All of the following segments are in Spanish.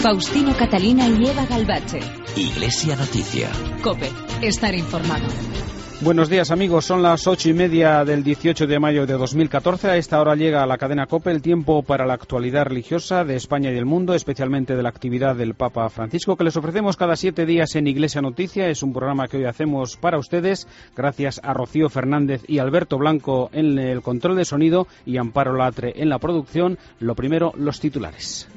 Faustino Catalina y Eva Galbache. Iglesia Noticia. COPE. Estar informado. Buenos días, amigos. Son las 8:30 del 18 de mayo de 2014. A esta hora llega a la cadena COPE el tiempo para la actualidad religiosa de España y del mundo, especialmente de la actividad del Papa Francisco, que les ofrecemos cada 7 días en Iglesia Noticia. Es un programa que hoy hacemos para ustedes, gracias a Rocío Fernández y Alberto Blanco en el control de sonido y Amparo Latre en la producción. Lo primero, los titulares.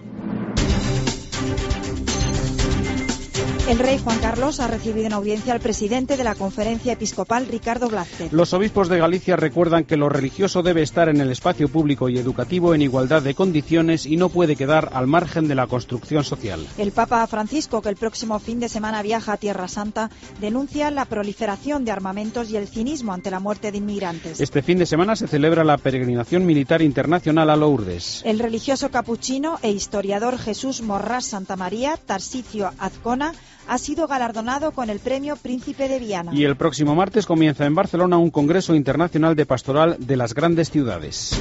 El rey Juan Carlos ha recibido en audiencia al presidente de la Conferencia Episcopal, Ricardo Blázquez. Los obispos de Galicia recuerdan que lo religioso debe estar en el espacio público y educativo en igualdad de condiciones y no puede quedar al margen de la construcción social. El Papa Francisco, que el próximo fin de semana viaja a Tierra Santa, denuncia la proliferación de armamentos y el cinismo ante la muerte de inmigrantes. Este fin de semana se celebra la peregrinación militar internacional a Lourdes. El religioso capuchino e historiador Jesús Morrás Santamaría, Tarsicio Azcona, ha sido galardonado con el premio Príncipe de Viana. Y el próximo martes comienza en Barcelona un congreso internacional de pastoral de las grandes ciudades.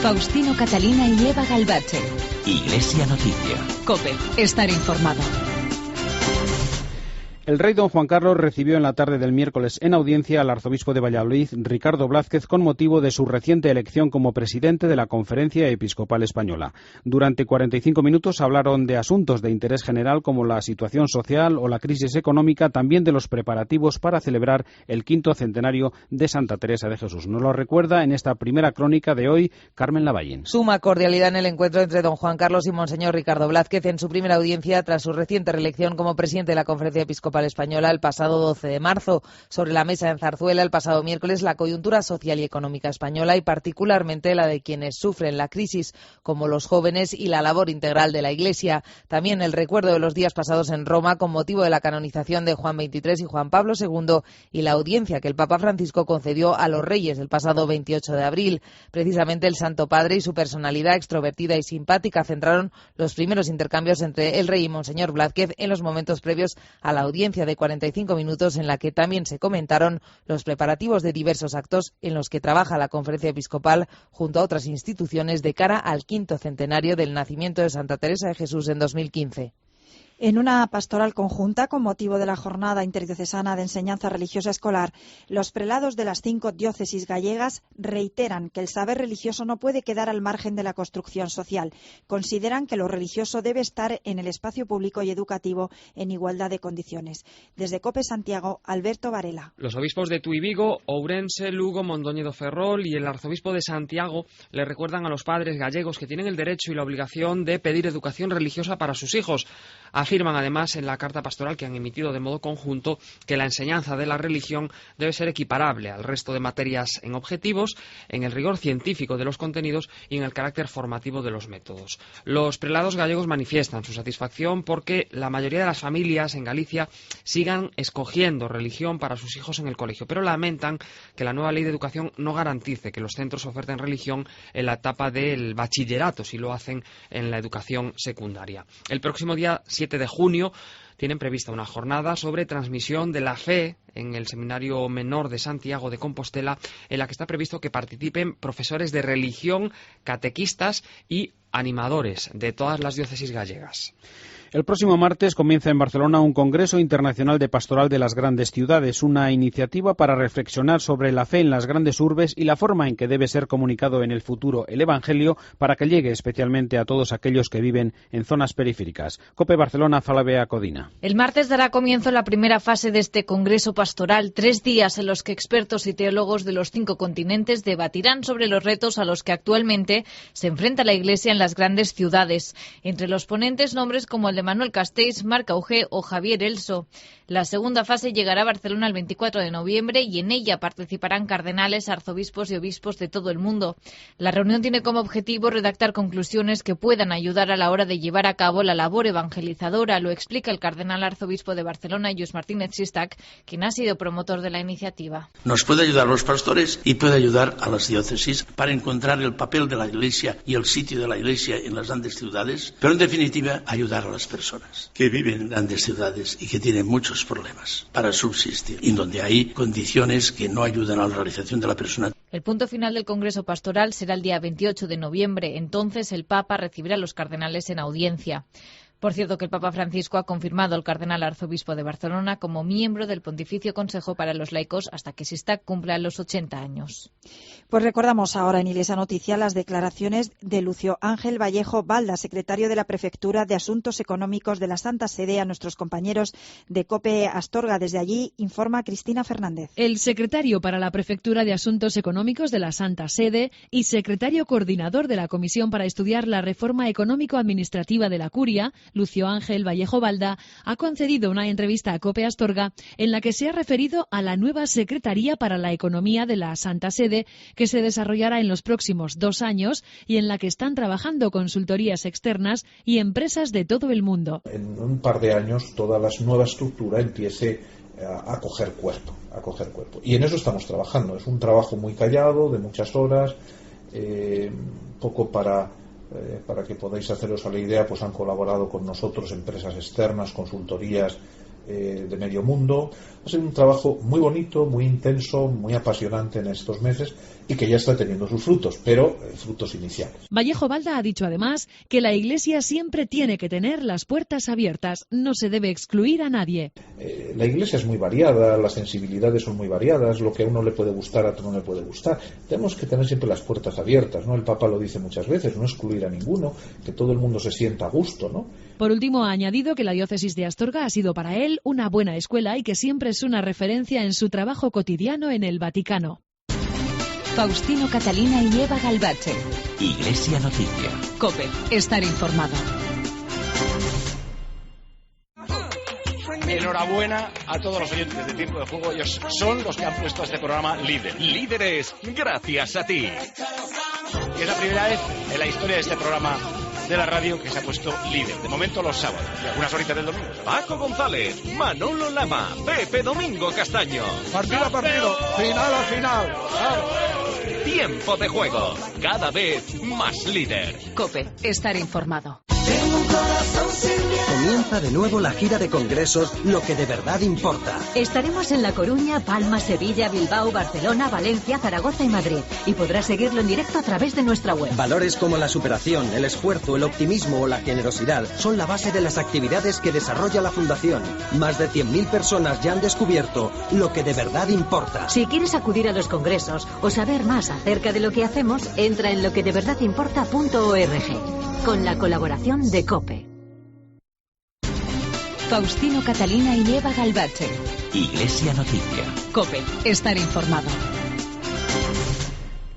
Faustino Catalina y Eva Galbache. Iglesia Noticia. COPE. Estar informado. El rey don Juan Carlos recibió en la tarde del miércoles en audiencia al arzobispo de Valladolid, Ricardo Blázquez, con motivo de su reciente elección como presidente de la Conferencia Episcopal Española. Durante 45 minutos hablaron de asuntos de interés general como la situación social o la crisis económica, también de los preparativos para celebrar el 5º centenario de Santa Teresa de Jesús. Nos lo recuerda en esta primera crónica de hoy Carmen Lavallén. Suma cordialidad en el encuentro entre don Juan Carlos y monseñor Ricardo Blázquez en su primera audiencia tras su reciente reelección como presidente de la Conferencia Episcopal Española el pasado 12 de marzo. Sobre la mesa en Zarzuela el pasado miércoles la coyuntura social y económica española y particularmente la de quienes sufren la crisis, como los jóvenes, y la labor integral de la Iglesia. También el recuerdo de los días pasados en Roma con motivo de la canonización de Juan XXIII y Juan Pablo II y la audiencia que el Papa Francisco concedió a los reyes el pasado 28 de abril. Precisamente el Santo Padre y su personalidad extrovertida y simpática centraron los primeros intercambios entre el rey y monseñor Blázquez en los momentos previos a la audiencia de 45 minutos en la que también se comentaron los preparativos de diversos actos en los que trabaja la Conferencia Episcopal junto a otras instituciones de cara al 5º centenario del nacimiento de Santa Teresa de Jesús en 2015. En una pastoral conjunta con motivo de la Jornada Interdiocesana de Enseñanza Religiosa Escolar, los prelados de las 5 diócesis gallegas reiteran que el saber religioso no puede quedar al margen de la construcción social. Consideran que lo religioso debe estar en el espacio público y educativo en igualdad de condiciones. Desde COPE Santiago, Alberto Varela. Los obispos de Tui Vigo, Ourense, Lugo, Mondoñedo Ferrol y el arzobispo de Santiago le recuerdan a los padres gallegos que tienen el derecho y la obligación de pedir educación religiosa para sus hijos. Afirman además en la carta pastoral que han emitido de modo conjunto que la enseñanza de la religión debe ser equiparable al resto de materias en objetivos, en el rigor científico de los contenidos y en el carácter formativo de los métodos. Los prelados gallegos manifiestan su satisfacción porque la mayoría de las familias en Galicia sigan escogiendo religión para sus hijos en el colegio, pero lamentan que la nueva ley de educación no garantice que los centros oferten religión en la etapa del bachillerato, si lo hacen en la educación secundaria. El próximo día 7 de junio tienen prevista una jornada sobre transmisión de la fe en el Seminario Menor de Santiago de Compostela, en la que está previsto que participen profesores de religión, catequistas y animadores de todas las diócesis gallegas. El próximo martes comienza en Barcelona un Congreso Internacional de Pastoral de las Grandes Ciudades, una iniciativa para reflexionar sobre la fe en las grandes urbes y la forma en que debe ser comunicado en el futuro el Evangelio para que llegue especialmente a todos aquellos que viven en zonas periféricas. COPE Barcelona, Falabea Codina. El martes dará comienzo la primera fase de este Congreso Pastoral, 3 días en los que expertos y teólogos de los 5 continentes debatirán sobre los retos a los que actualmente se enfrenta la Iglesia en las grandes ciudades. Entre los ponentes, nombres como el de Manuel Castells, Marc Augé o Javier Elso. La segunda fase llegará a Barcelona el 24 de noviembre y en ella participarán cardenales, arzobispos y obispos de todo el mundo. La reunión tiene como objetivo redactar conclusiones que puedan ayudar a la hora de llevar a cabo la labor evangelizadora, lo explica el cardenal arzobispo de Barcelona, Lluís Martínez Sistac, quien ha sido promotor de la iniciativa. Nos puede ayudar a los pastores y puede ayudar a las diócesis para encontrar el papel de la Iglesia y el sitio de la Iglesia en las grandes ciudades, pero en definitiva ayudar a las personas que viven en grandes ciudades y que tienen muchos problemas para subsistir y donde hay condiciones que no ayudan a la realización de la persona. El punto final del Congreso Pastoral será el día 28 de noviembre. Entonces el Papa recibirá a los cardenales en audiencia. Por cierto, que el Papa Francisco ha confirmado al cardenal arzobispo de Barcelona como miembro del Pontificio Consejo para los Laicos hasta que Sixta cumpla los 80 años. Pues recordamos ahora en Iglesia Noticia las declaraciones de Lucio Ángel Vallejo Balda, secretario de la Prefectura de Asuntos Económicos de la Santa Sede, a nuestros compañeros de COPE Astorga. Desde allí informa Cristina Fernández. El secretario para la Prefectura de Asuntos Económicos de la Santa Sede y secretario coordinador de la Comisión para estudiar la reforma económico-administrativa de la Curia, Lucio Ángel Vallejo Balda, ha concedido una entrevista a COPE Astorga en la que se ha referido a la nueva Secretaría para la Economía de la Santa Sede que se desarrollará en los próximos 2 años y en la que están trabajando consultorías externas y empresas de todo el mundo. En un par de años toda la nueva estructura empiece a coger cuerpo. Y en eso estamos trabajando. Es un trabajo muy callado, de muchas horas, poco para que podáis haceros a la idea, pues han colaborado con nosotros empresas externas, consultorías de medio mundo. Ha sido un trabajo muy bonito, muy intenso, muy apasionante en estos meses y que ya está teniendo sus frutos, pero frutos iniciales. Vallejo Balda ha dicho además que la Iglesia siempre tiene que tener las puertas abiertas, no se debe excluir a nadie. La Iglesia es muy variada, las sensibilidades son muy variadas, lo que a uno le puede gustar, a otro no le puede gustar. Tenemos que tener siempre las puertas abiertas, ¿no? El Papa lo dice muchas veces, no excluir a ninguno, que todo el mundo se sienta a gusto, ¿no? Por último, ha añadido que la diócesis de Astorga ha sido para él una buena escuela y que siempre es una referencia en su trabajo cotidiano en el Vaticano. Faustino Catalina y Eva Galbache. Iglesia Noticia. COPE. Estar informado. Enhorabuena a todos los oyentes de Tiempo de Juego. Ellos son los que han puesto este programa líder. Líderes, gracias a ti. Y es la primera vez en la historia de este programa de la radio que se ha puesto líder. De momento los sábados y algunas horitas del domingo. Paco González, Manolo Lama, Pepe Domingo Castaño. Partido a partido, final a final. Tiempo de Juego, cada vez más líder. COPE. Estar informado. Comienza de nuevo la gira de congresos Lo que de verdad importa. Estaremos en La Coruña, Palma, Sevilla, Bilbao, Barcelona, Valencia, Zaragoza y Madrid. Y podrás seguirlo en directo a través de nuestra web. Valores como la superación, el esfuerzo, el optimismo o la generosidad son la base de las actividades que desarrolla la Fundación. Más de 100.000 personas ya han descubierto lo que de verdad importa. Si quieres acudir a los congresos o saber más acerca de lo que hacemos, entra en loquedeverdadimporta.org. Con la colaboración de COPE. Faustino Catalina y Eva Galbache. Iglesia Noticia. COPE. Estar informado.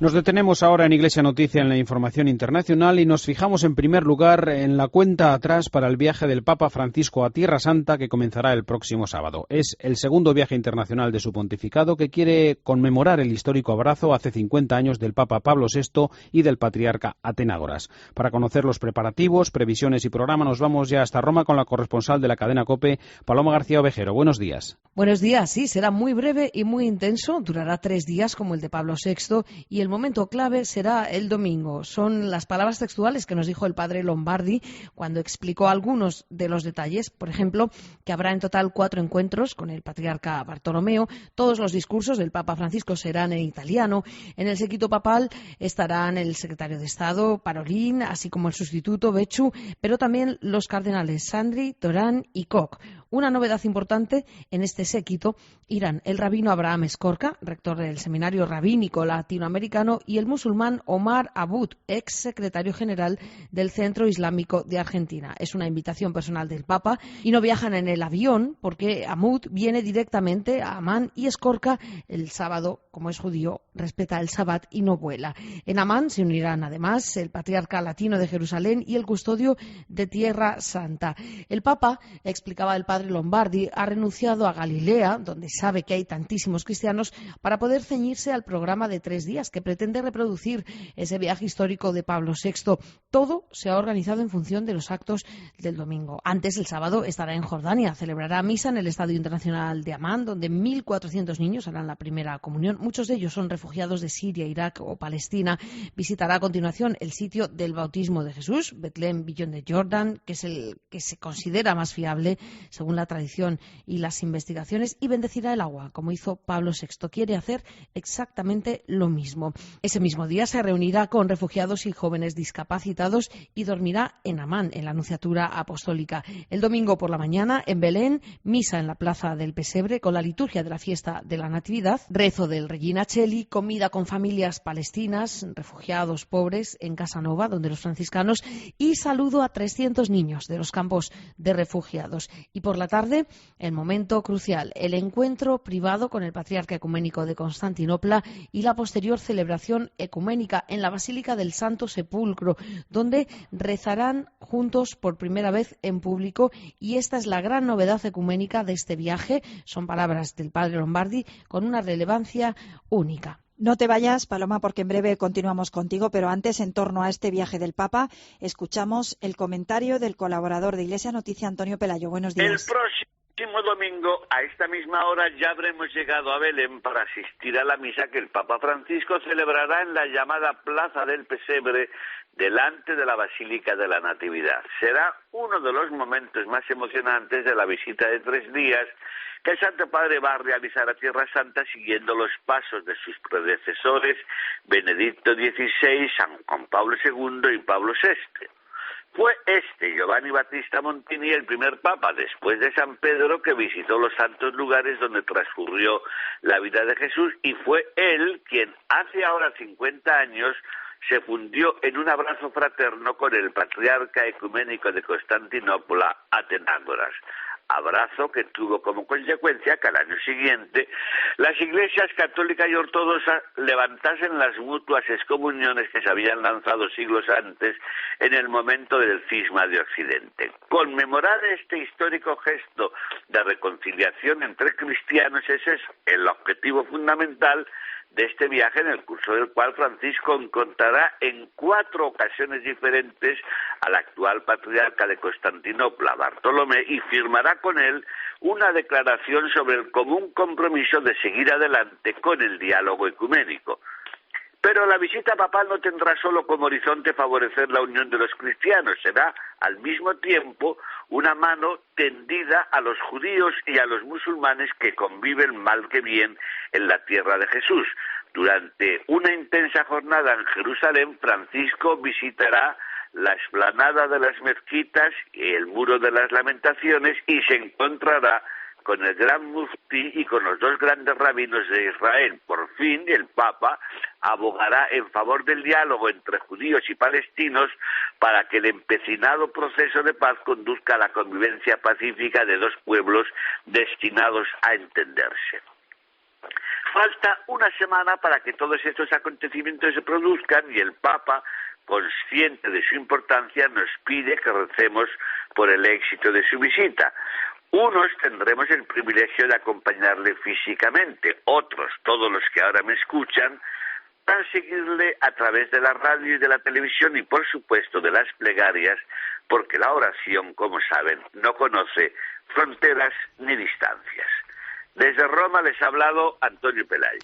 Nos detenemos ahora en Iglesia Noticia en la información internacional y nos fijamos en primer lugar en la cuenta atrás para el viaje del Papa Francisco a Tierra Santa que comenzará el próximo sábado. Es el segundo viaje internacional de su pontificado que quiere conmemorar el histórico abrazo hace 50 años del Papa Pablo VI y del patriarca Atenágoras. Para conocer los preparativos, previsiones y programa nos vamos ya hasta Roma con la corresponsal de la cadena COPE, Paloma García Ovejero. Buenos días. Buenos días, sí, será muy breve y muy intenso, durará 3 días como el de Pablo VI y el momento clave será el domingo. Son las palabras textuales que nos dijo el padre Lombardi cuando explicó algunos de los detalles. Por ejemplo, que habrá en total 4 encuentros con el patriarca Bartolomeo. Todos los discursos del Papa Francisco serán en italiano. En el séquito papal estarán el secretario de Estado, Parolin, así como el sustituto, Becciu, pero también los cardenales Sandri, Torán y Koch. Una novedad importante en este séquito irán el rabino Abraham Escorca, rector del Seminario Rabínico Latinoamericano, y el musulmán Omar Abud, ex secretario general del Centro Islámico de Argentina. Es una invitación personal del Papa y no viajan en el avión porque Abud viene directamente a Amán y Escorca el sábado, como es judío, respeta el Sabbat y no vuela. En Amán se unirán además el patriarca latino de Jerusalén y el custodio de Tierra Santa. El Papa, explicaba el padre Lombardi, ha renunciado a Galilea, donde sabe que hay tantísimos cristianos, para poder ceñirse al programa de 3 días que pretende reproducir ese viaje histórico de Pablo VI. Todo se ha organizado en función de los actos del domingo. Antes, el sábado, estará en Jordania, celebrará misa en el Estadio Internacional de Amán, donde 1.400 niños harán la primera comunión. Muchos de ellos son refugiados de Siria, Irak o Palestina. Visitará a continuación el sitio del bautismo de Jesús, Betlén, Billón de Jordán, que es el que se considera más fiable, según según la tradición y las investigaciones, y bendecirá el agua, como hizo Pablo VI. Quiere hacer exactamente lo mismo. Ese mismo día se reunirá con refugiados y jóvenes discapacitados y dormirá en Amán, en la Nunciatura Apostólica. El domingo por la mañana, en Belén, misa en la Plaza del Pesebre con la liturgia de la fiesta de la Natividad, rezo del Regina Coeli, comida con familias palestinas, refugiados pobres en Casanova, donde los franciscanos, y saludo a 300 niños de los campos de refugiados. Y por la tarde, el momento crucial, el encuentro privado con el Patriarca Ecuménico de Constantinopla y la posterior celebración ecuménica en la Basílica del Santo Sepulcro, donde rezarán juntos por primera vez en público, y esta es la gran novedad ecuménica de este viaje. Son palabras del padre Lombardi con una relevancia única. No te vayas, Paloma, porque en breve continuamos contigo, pero antes, en torno a este viaje del Papa, escuchamos el comentario del colaborador de Iglesia Noticia, Antonio Pelayo. Buenos días. El próximo domingo, a esta misma hora, ya habremos llegado a Belén para asistir a la misa que el Papa Francisco celebrará en la llamada Plaza del Pesebre, delante de la Basílica de la Natividad. Será uno de los momentos más emocionantes de la visita de 3 días que el Santo Padre va a realizar a Tierra Santa siguiendo los pasos de sus predecesores Benedicto XVI, San Juan Pablo II y Pablo VI. Fue Giovanni Battista Montini, el primer papa después de San Pedro, que visitó los santos lugares donde transcurrió la vida de Jesús, y fue él quien hace ahora 50 años se fundió en un abrazo fraterno con el patriarca ecuménico de Constantinopla, Atenágoras. Abrazo que tuvo como consecuencia que al año siguiente las iglesias católica y ortodoxa levantasen las mutuas excomuniones que se habían lanzado siglos antes en el momento del cisma de Occidente. Conmemorar este histórico gesto de reconciliación entre cristianos, ese es el objetivo fundamental de este viaje, en el curso del cual Francisco encontrará en 4 ocasiones diferentes al actual patriarca de Constantinopla, Bartolomé, y firmará con él una declaración sobre el común compromiso de seguir adelante con el diálogo ecuménico. Pero la visita papal no tendrá solo como horizonte favorecer la unión de los cristianos, será al mismo tiempo una mano tendida a los judíos y a los musulmanes que conviven mal que bien en la tierra de Jesús. Durante una intensa jornada en Jerusalén, Francisco visitará la explanada de las mezquitas y el muro de las lamentaciones, y se encontrará con el gran muftí y con los 2 grandes rabinos de Israel. Por fin, el Papa abogará en favor del diálogo entre judíos y palestinos para que el empecinado proceso de paz conduzca a la convivencia pacífica de 2 pueblos destinados a entenderse. Falta una semana para que todos estos acontecimientos se produzcan, y el Papa, consciente de su importancia, nos pide que recemos por el éxito de su visita. Unos tendremos el privilegio de acompañarle físicamente, otros, todos los que ahora me escuchan, van a seguirle a través de la radio y de la televisión y, por supuesto, de las plegarias, porque la oración, como saben, no conoce fronteras ni distancias. Desde Roma les ha hablado Antonio Pelayo.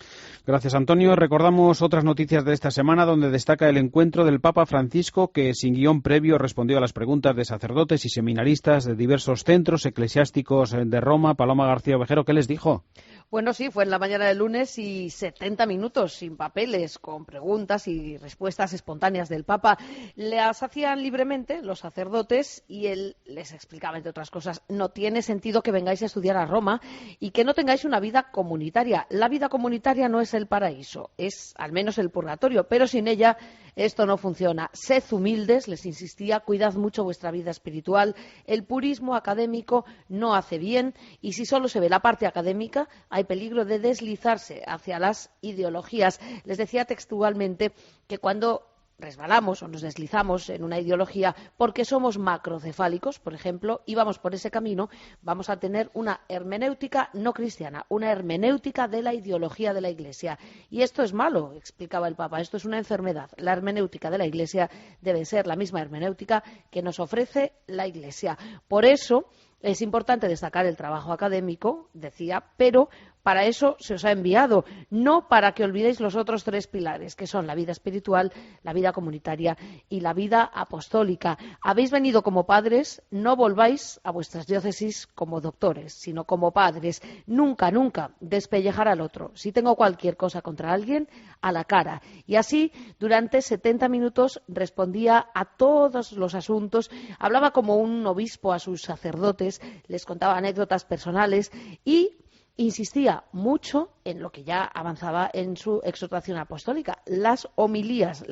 Gracias, Antonio. Recordamos otras noticias de esta semana, donde destaca el encuentro del Papa Francisco, que sin guión previo respondió a las preguntas de sacerdotes y seminaristas de diversos centros eclesiásticos de Roma. Paloma García Ovejero, ¿qué les dijo? Bueno, sí, fue en la mañana del lunes y 70 minutos sin papeles, con preguntas y respuestas espontáneas del Papa. Las hacían libremente los sacerdotes y él les explicaba, entre otras cosas, no tiene sentido que vengáis a estudiar a Roma y que no tengáis una vida comunitaria. La vida comunitaria no es el paraíso, es al menos el purgatorio, pero sin ella esto no funciona. Sed humildes, les insistía, cuidad mucho vuestra vida espiritual. El purismo académico no hace bien, y si solo se ve la parte académica, hay peligro de deslizarse hacia las ideologías. Les decía textualmente que cuando resbalamos o nos deslizamos en una ideología porque somos macrocefálicos, por ejemplo, y vamos por ese camino, vamos a tener una hermenéutica no cristiana, una hermenéutica de la ideología de la Iglesia. Y esto es malo, explicaba el Papa, esto es una enfermedad. La hermenéutica de la Iglesia debe ser la misma hermenéutica que nos ofrece la Iglesia. Por eso es importante destacar el trabajo académico, decía, pero Para eso se os ha enviado, no para que olvidéis los otros 3 pilares, que son la vida espiritual, la vida comunitaria y la vida apostólica. Habéis venido como padres, no volváis a vuestras diócesis como doctores, sino como padres. Nunca, nunca despellejar al otro. Si tengo cualquier cosa contra alguien, a la cara. Y así, durante 70 minutos, respondía a todos los asuntos, hablaba como un obispo a sus sacerdotes, les contaba anécdotas personales y insistía mucho en lo que ya avanzaba en su exhortación apostólica, las homilías,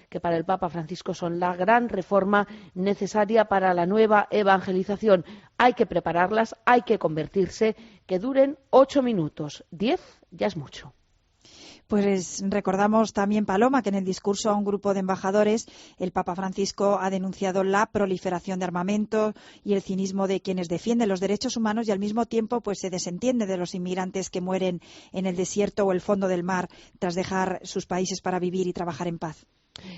que para el Papa Francisco son la gran reforma necesaria para la nueva evangelización. Hay que prepararlas, hay que convertirse, que duren 8 minutos, 10 ya es mucho. Pues recordamos también, Paloma, que en el discurso a un grupo de embajadores el Papa Francisco ha denunciado la proliferación de armamento y el cinismo de quienes defienden los derechos humanos y al mismo tiempo pues se desentiende de los inmigrantes que mueren en el desierto o el fondo del mar tras dejar sus países para vivir y trabajar en paz.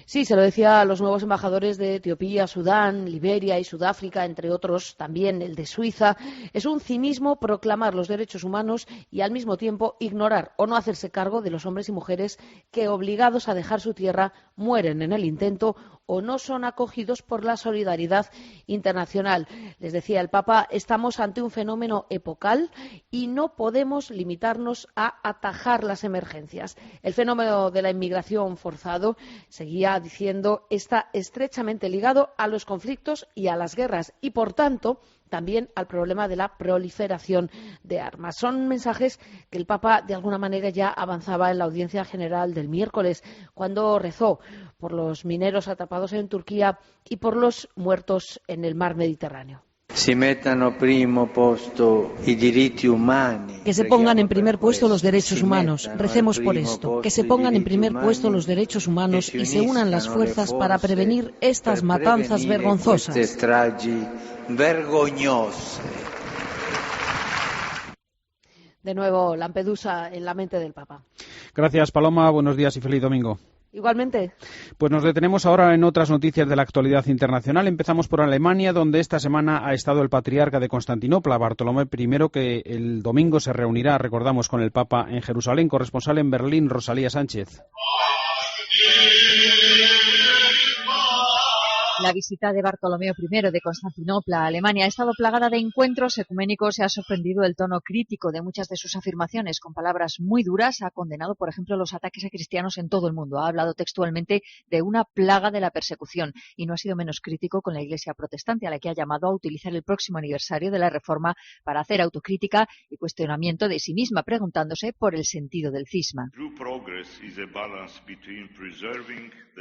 Sí, se lo decía a los nuevos embajadores de Etiopía, Sudán, Liberia y Sudáfrica, entre otros, también el de Suiza. Es un cinismo proclamar los derechos humanos y al mismo tiempo ignorar o no hacerse cargo de los hombres y mujeres que, obligados a dejar su tierra, mueren en el intento o no son acogidos por la solidaridad internacional. Les decía el Papa, estamos ante un fenómeno epocal y no podemos limitarnos a atajar las emergencias. El fenómeno de la inmigración forzado, seguía diciendo, está estrechamente ligado a los conflictos y a las guerras y, por tanto, también al problema de la proliferación de armas. Son mensajes que el Papa, de alguna manera, ya avanzaba en la audiencia general del miércoles, cuando rezó por los mineros atrapados en Turquía y por los muertos en el mar Mediterráneo. Que se pongan en primer puesto los derechos humanos. Recemos por esto. Que se pongan en primer puesto los derechos humanos y se unan las fuerzas para prevenir estas matanzas vergonzosas. De nuevo, Lampedusa en la mente del Papa. Gracias, Paloma. Buenos días y feliz domingo. Igualmente. Pues nos detenemos ahora en otras noticias de la actualidad internacional. Empezamos por Alemania, donde esta semana ha estado el patriarca de Constantinopla, Bartolomé I, que el domingo se reunirá, recordamos, con el Papa en Jerusalén. Corresponsal en Berlín, Rosalía Sánchez. La visita de Bartolomeo I de Constantinopla a Alemania ha estado plagada de encuentros ecuménicos y ha sorprendido el tono crítico de muchas de sus afirmaciones. Con palabras muy duras ha condenado, por ejemplo, los ataques a cristianos en todo el mundo. Ha hablado textualmente de una plaga de la persecución y no ha sido menos crítico con la Iglesia protestante, a la que ha llamado a utilizar el próximo aniversario de la Reforma para hacer autocrítica y cuestionamiento de sí misma, preguntándose por el sentido del cisma.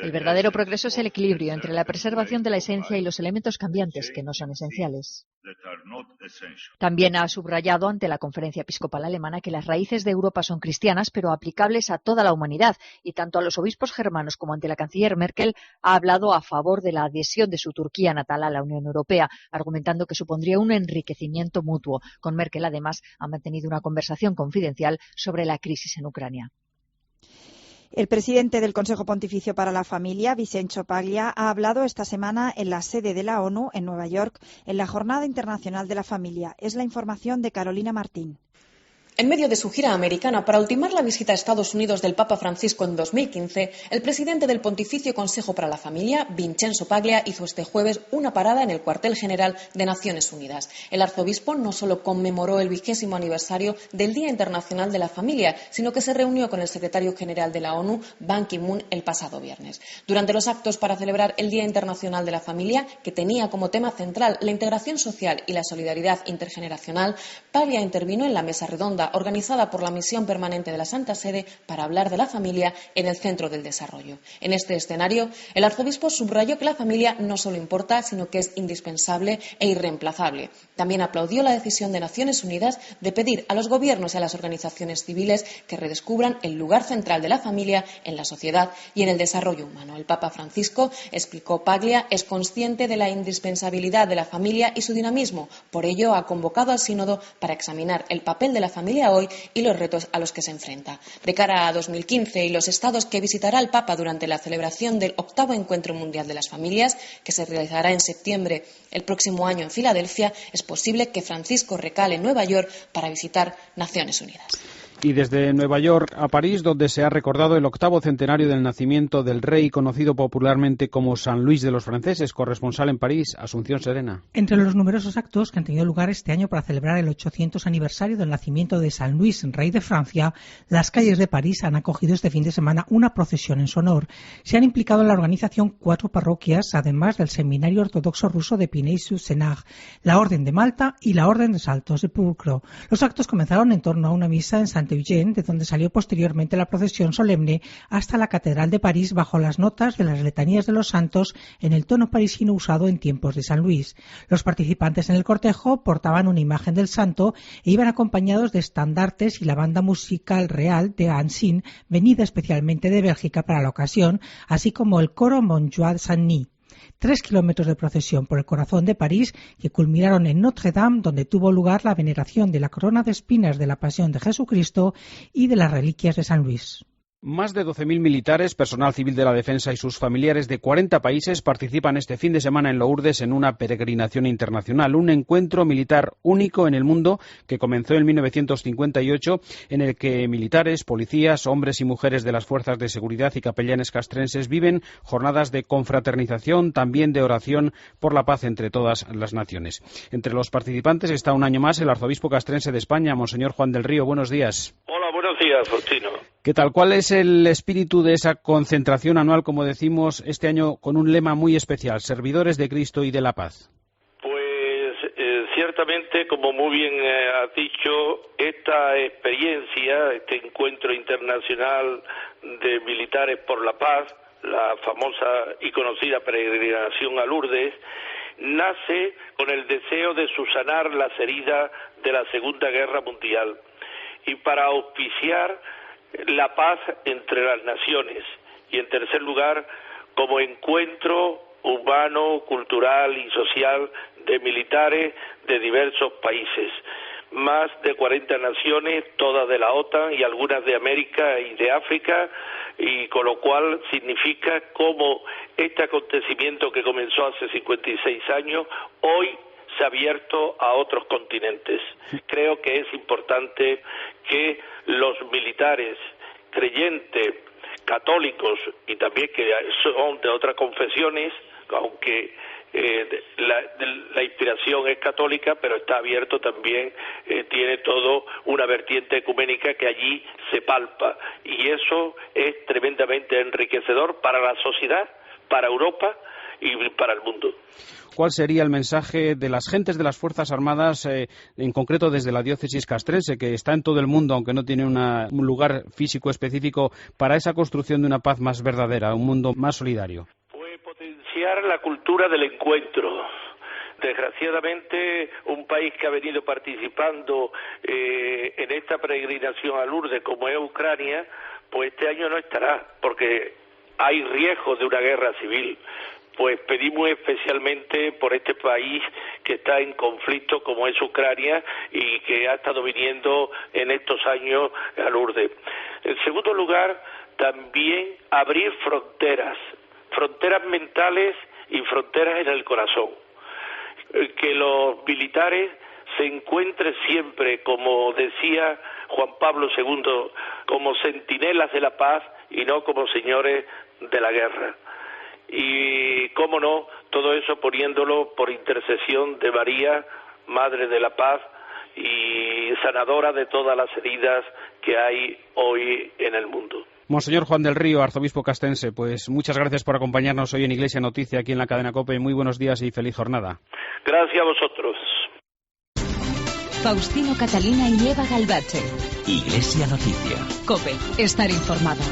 El verdadero progreso es el equilibrio entre la preservación de la esencia y los elementos cambiantes que no son esenciales. También ha subrayado ante la Conferencia Episcopal Alemana que las raíces de Europa son cristianas, pero aplicables a toda la humanidad, y tanto a los obispos germanos como ante la canciller Merkel ha hablado a favor de la adhesión de su Turquía natal a la Unión Europea, argumentando que supondría un enriquecimiento mutuo. Con Merkel, además, ha mantenido una conversación confidencial sobre la crisis en Ucrania. El presidente del Consejo Pontificio para la Familia, Vincenzo Paglia, ha hablado esta semana en la sede de la ONU en Nueva York en la Jornada Internacional de la Familia. Es la información de Carolina Martín. En medio de su gira americana para ultimar la visita a Estados Unidos del Papa Francisco en 2015, el presidente del Pontificio Consejo para la Familia, Vincenzo Paglia, hizo este jueves una parada en el cuartel general de Naciones Unidas. El arzobispo no solo conmemoró el 20º aniversario del Día Internacional de la Familia, sino que se reunió con el secretario general de la ONU, Ban Ki-moon, el pasado viernes. Durante los actos para celebrar el Día Internacional de la Familia, que tenía como tema central la integración social y la solidaridad intergeneracional, Paglia intervino en la mesa redonda organizada por la Misión Permanente de la Santa Sede para hablar de la familia en el centro del desarrollo. En este escenario, el arzobispo subrayó que la familia no solo importa, sino que es indispensable e irreemplazable. También aplaudió la decisión de Naciones Unidas de pedir a los gobiernos y a las organizaciones civiles que redescubran el lugar central de la familia en la sociedad y en el desarrollo humano. El Papa Francisco, explicó Paglia, es consciente de la indispensabilidad de la familia y su dinamismo. Por ello, ha convocado al sínodo para examinar el papel de la familia familia hoy y los retos a los que se enfrenta. De cara a 2015 y los estados que visitará el Papa durante la celebración del 8º Encuentro Mundial de las Familias, que se realizará en septiembre el próximo año en Filadelfia, es posible que Francisco recale en Nueva York para visitar Naciones Unidas. Y desde Nueva York a París, donde se ha recordado el 8º centenario del nacimiento del rey, conocido popularmente como San Luis de los franceses. Corresponsal en París, Asunción Serena. Entre los numerosos actos que han tenido lugar este año para celebrar el 800 aniversario del nacimiento de San Luis, rey de Francia, las calles de París han acogido este fin de semana una procesión en su honor. Se han implicado en la organización 4 parroquias, además del Seminario Ortodoxo Ruso de Piney-sur-Seine, la Orden de Malta y la Orden de Salto Sepulcro. Los actos comenzaron en torno a una misa en Saint Eugene, de donde salió posteriormente la procesión solemne hasta la Catedral de París bajo las notas de las letanías de los santos en el tono parisino usado en tiempos de San Luis. Los participantes en el cortejo portaban una imagen del santo e iban acompañados de estandartes y la banda musical real de Ansin, venida especialmente de Bélgica para la ocasión, así como el coro Montjoie de Saint-Denis. 3 kilómetros de procesión por el corazón de París que culminaron en Notre-Dame, donde tuvo lugar la veneración de la corona de espinas de la Pasión de Jesucristo y de las reliquias de San Luis. Más de 12.000 militares, personal civil de la defensa y sus familiares de 40 países participan este fin de semana en Lourdes en una peregrinación internacional, un encuentro militar único en el mundo que comenzó en 1958, en el que militares, policías, hombres y mujeres de las fuerzas de seguridad y capellanes castrenses viven jornadas de confraternización, también de oración por la paz entre todas las naciones. Entre los participantes está un año más el arzobispo castrense de España, Monseñor Juan del Río. Buenos días. Hola, buenos días, Faustino. ¿Qué tal? ¿Cuál es el espíritu de esa concentración anual, como decimos, este año con un lema muy especial, servidores de Cristo y de la paz? Pues ciertamente, como muy bien has dicho, esta experiencia, este encuentro internacional de militares por la paz, la famosa y conocida peregrinación a Lourdes, nace con el deseo de subsanar las heridas de la Segunda Guerra Mundial y para auspiciar la paz entre las naciones y, en tercer lugar, como encuentro humano, cultural y social de militares de diversos países. Más de 40 naciones, todas de la OTAN y algunas de América y de África, y con lo cual significa cómo este acontecimiento que comenzó hace 56 años, hoy se ha abierto a otros continentes. Creo que es importante que los militares creyentes, católicos y también que son de otras confesiones, aunque la inspiración es católica, pero está abierto también, tiene todo una vertiente ecuménica que allí se palpa, y eso es tremendamente enriquecedor para la sociedad, para Europa y para el mundo. ¿Cuál sería el mensaje de las gentes de las Fuerzas Armadas, en concreto desde la diócesis castrense, que está en todo el mundo, aunque no tiene un lugar físico específico, para esa construcción de una paz más verdadera, un mundo más solidario? Pues potenciar la cultura del encuentro. Desgraciadamente, un país que ha venido participando en esta peregrinación a Lourdes, como es Ucrania, pues este año no estará, porque hay riesgo de una guerra civil. Pues pedimos especialmente por este país que está en conflicto como es Ucrania y que ha estado viniendo en estos años a Lourdes. En segundo lugar, también abrir fronteras mentales y fronteras en el corazón. Que los militares se encuentren siempre, como decía Juan Pablo II, como centinelas de la paz y no como señores de la guerra. Y, cómo no, todo eso poniéndolo por intercesión de María, Madre de la Paz y sanadora de todas las heridas que hay hoy en el mundo. Monseñor Juan del Río, arzobispo castrense, pues muchas gracias por acompañarnos hoy en Iglesia Noticia, aquí en la cadena COPE. Muy buenos días y feliz jornada. Gracias a vosotros. Faustino Catalina y Eva Galbache. Iglesia Noticia. COPE, estar informado.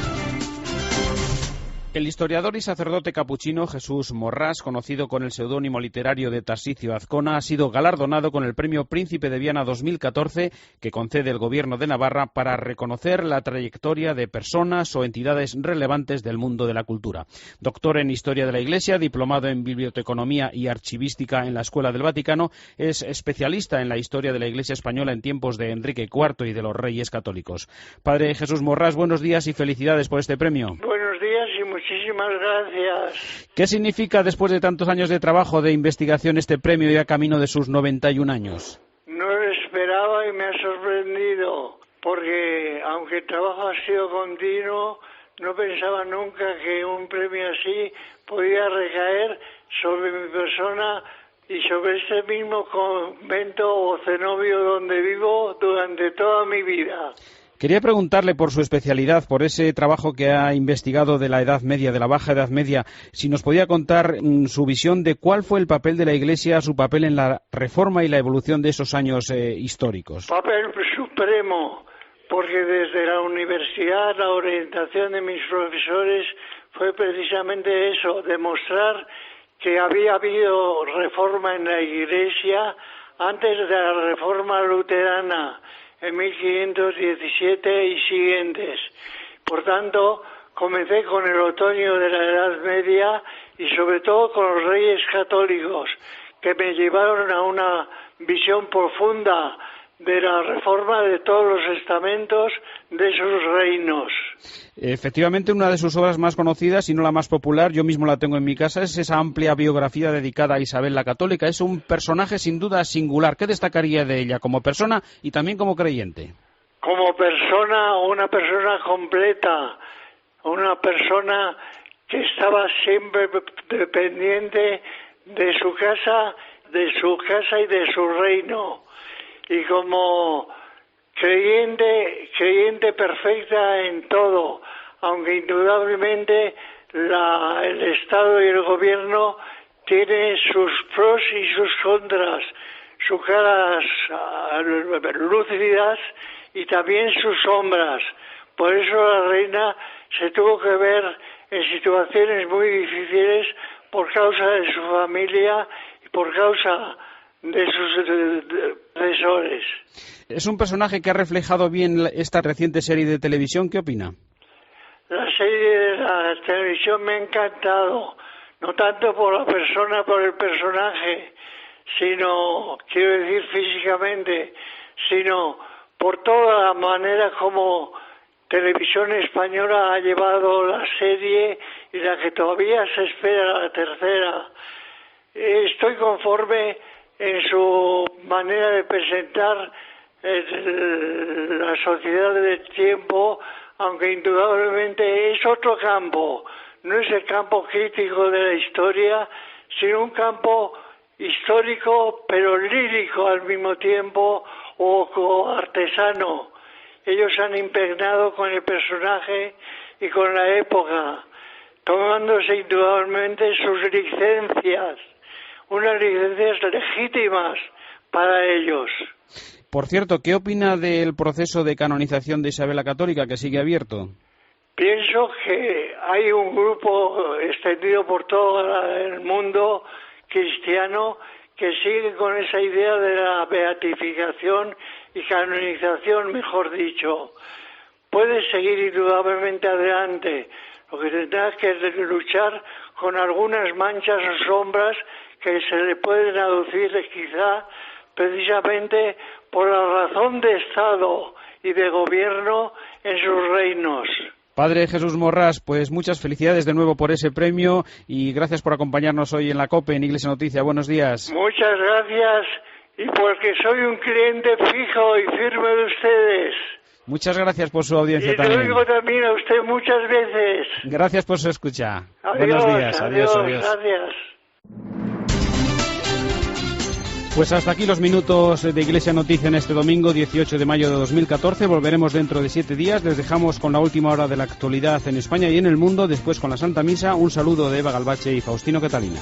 El historiador y sacerdote capuchino Jesús Morrás, conocido con el seudónimo literario de Tarsicio Azcona, ha sido galardonado con el Premio Príncipe de Viana 2014 que concede el Gobierno de Navarra para reconocer la trayectoria de personas o entidades relevantes del mundo de la cultura. Doctor en Historia de la Iglesia, diplomado en Biblioteconomía y Archivística en la Escuela del Vaticano, es especialista en la historia de la Iglesia española en tiempos de Enrique IV y de los Reyes Católicos. Padre Jesús Morrás, buenos días y felicidades por este premio. Buenos días y muchísimas gracias. ¿Qué significa, después de tantos años de trabajo de investigación, este premio ya camino de sus 91 años? No lo esperaba y me ha sorprendido, porque aunque el trabajo ha sido continuo, no pensaba nunca que un premio así podía recaer sobre mi persona y sobre este mismo convento o cenobio donde vivo durante toda mi vida. Quería preguntarle por su especialidad, por ese trabajo que ha investigado de la Edad Media, de la Baja Edad Media, si nos podía contar su visión de cuál fue el papel de la Iglesia, su papel en la reforma y la evolución de esos años históricos. Papel supremo, porque desde la universidad la orientación de mis profesores fue precisamente eso, demostrar que había habido reforma en la Iglesia antes de la reforma luterana, en 1517 y siguientes. Por tanto, comencé con el otoño de la Edad Media y sobre todo con los Reyes Católicos, que me llevaron a una visión profunda de la reforma de todos los estamentos de esos reinos. Efectivamente, una de sus obras más conocidas, y no la más popular, yo mismo la tengo en mi casa, es esa amplia biografía dedicada a Isabel la Católica. Es un personaje sin duda singular. ¿Qué destacaría de ella como persona y también como creyente? Como persona, una persona completa, una persona que estaba siempre dependiente de su casa y de su reino. Y como creyente perfecta en todo, aunque indudablemente el Estado y el Gobierno tienen sus pros y sus contras, sus caras lúcidas y también sus sombras. Por eso la reina se tuvo que ver en situaciones muy difíciles por causa de su familia y por causa de sus asesores. Es un personaje que ha reflejado bien esta reciente serie de televisión. ¿Qué opina? La serie de la televisión me ha encantado, no tanto por la persona, por el personaje, sino, quiero decir físicamente, sino por toda la manera como Televisión Española ha llevado la serie y la que todavía se espera la tercera. Estoy conforme en su manera de presentar la sociedad del tiempo, aunque indudablemente es otro campo, no es el campo crítico de la historia, sino un campo histórico pero lírico al mismo tiempo o artesano. Ellos han impregnado con el personaje y con la época, tomándose indudablemente sus licencias, unas licencias legítimas para ellos. Por cierto, ¿qué opina del proceso de canonización de Isabel la Católica, que sigue abierto? Pienso que hay un grupo extendido por todo el mundo cristiano que sigue con esa idea de la beatificación y canonización, mejor dicho. Puede seguir indudablemente adelante, lo que tendrá que luchar con algunas manchas o sombras que se le pueden aducir quizá precisamente por la razón de Estado y de gobierno en sus reinos. Padre Jesús Morrás, pues muchas felicidades de nuevo por ese premio y gracias por acompañarnos hoy en la COPE, en Iglesia Noticia. Buenos días. Muchas gracias y porque soy un cliente fijo y firme de ustedes. Muchas gracias por su audiencia también. Y lo digo también a usted muchas veces. Gracias por su escucha. Adiós, buenos días. Adiós. Gracias. Pues hasta aquí los minutos de Iglesia Noticia en este domingo 18 de mayo de 2014. Volveremos dentro de 7 días. Les dejamos con la última hora de la actualidad en España y en el mundo. Después con la Santa Misa. Un saludo de Eva Galbache y Faustino Catalina.